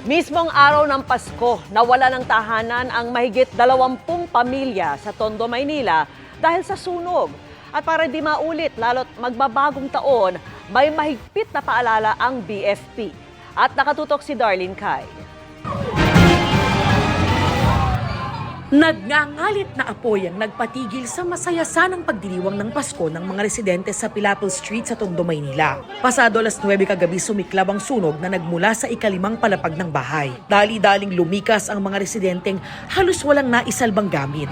Mismong araw ng Pasko, nawala ng tahanan ang mahigit 20 pamilya sa Tondo, Maynila dahil sa sunog. At para di maulit lalo't magbabagong taon, may mahigpit na paalala ang BFP. At nakatutok si Darlene Kai. Nagngangalit na apoy ang nagpatigil sa masayasanang pagdiriwang ng Pasko ng mga residente sa Pilapil Street sa Tondo, Maynila. Pasado alas 9 kagabi sumiklab ang sunog na nagmula sa ikalimang palapag ng bahay. Dali-daling lumikas ang mga residenteng halos walang naisalbang gamit.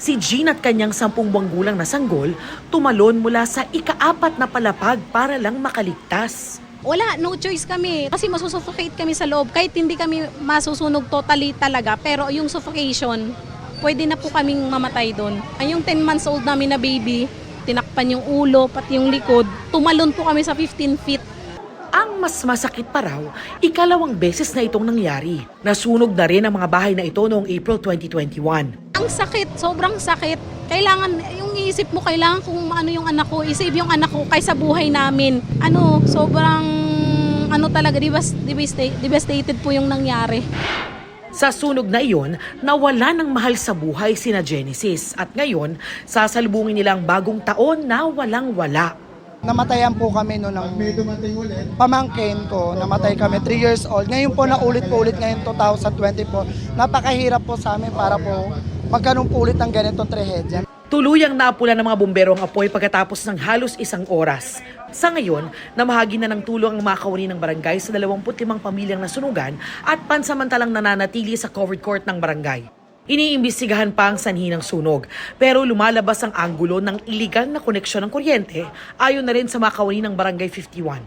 Si Jean at kanyang 10 buwang gulang na sanggol tumalon mula sa ika-4 na palapag para lang makaligtas. Wala, no choice kami kasi masusuffocate kami sa loob kahit hindi kami masusunog totally talaga, pero yung suffocation, pwede na po kaming mamatay doon. Yung 10 months old namin na baby, tinakpan yung ulo, pati yung likod, tumalon po kami sa 15 feet. Ang mas masakit pa raw, ikalawang beses na itong nangyari. Nasunog na rin ang mga bahay na ito noong April 2021. Ang sakit, sobrang sakit. Kailangan, yung isip mo, kailangan kung ano yung anak ko, isave yung anak ko kaysa buhay namin. Sobrang, talaga, devastated po yung nangyari. Sa sunog na iyon, nawala ng mahal sa buhay sina Genesis at ngayon, sasalubungin nilang bagong taon na walang-wala. Namatayan po kami noon ng pamangkin ko, namatay kami 3 years old. Ngayon po naulit po ulit ngayon 2024. Napakahirap po sa amin para po magkaroon po ulit ng ganitong trahedya. Tuluyang napula ng mga bumbero ang apoy pagkatapos ng halos 1 oras. Sa ngayon, namahagi na ng tulong ang mga kawani ng barangay sa 25 pamilyang nasunugan at pansamantalang nananatili sa covered court ng barangay. Iniimbestigahan pa ang sanhi ng sunog, pero lumalabas ang anggulo ng iligal na koneksyon ng kuryente ayon na rin sa mga kawani ng Barangay 51.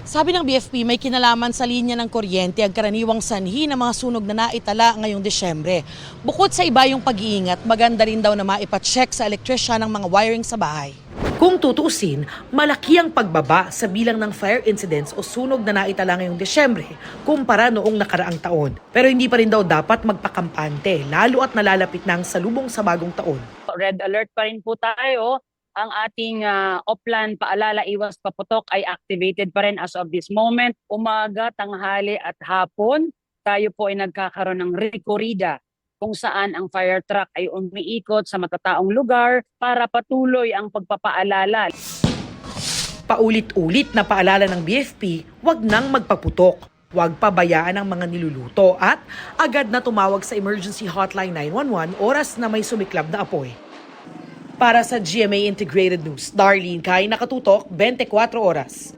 Sabi ng BFP, may kinalaman sa linya ng kuryente ang karaniwang sanhi ng mga sunog na naitala ngayong Desyembre. Bukod sa iba yung pag-iingat, maganda rin daw na maipacheck sa elektrisyan ng mga wiring sa bahay. Kung tutuusin, malaki ang pagbaba sa bilang ng fire incidents o sunog na naitala ngayong Desyembre kumpara noong nakaraang taon. Pero hindi pa rin daw dapat magpakampante, lalo at nalalapit na ang salubong sa bagong taon. Red alert pa rin po tayo. Ang ating Oplan Paalala Iwas Paputok ay activated pa rin as of this moment. Umaga, tanghali at hapon, tayo po ay nagkakaroon ng rekorida kung saan ang fire truck ay umiikot sa matataong lugar para patuloy ang pagpapaalala. Paulit-ulit na paalala ng BFP, wag nang magpaputok. Huwag pabayaan ang mga niluluto at agad na tumawag sa Emergency Hotline 911 oras na may sumiklab na apoy. Para sa GMA Integrated News, Darlene Kai, nakatutok 24 oras.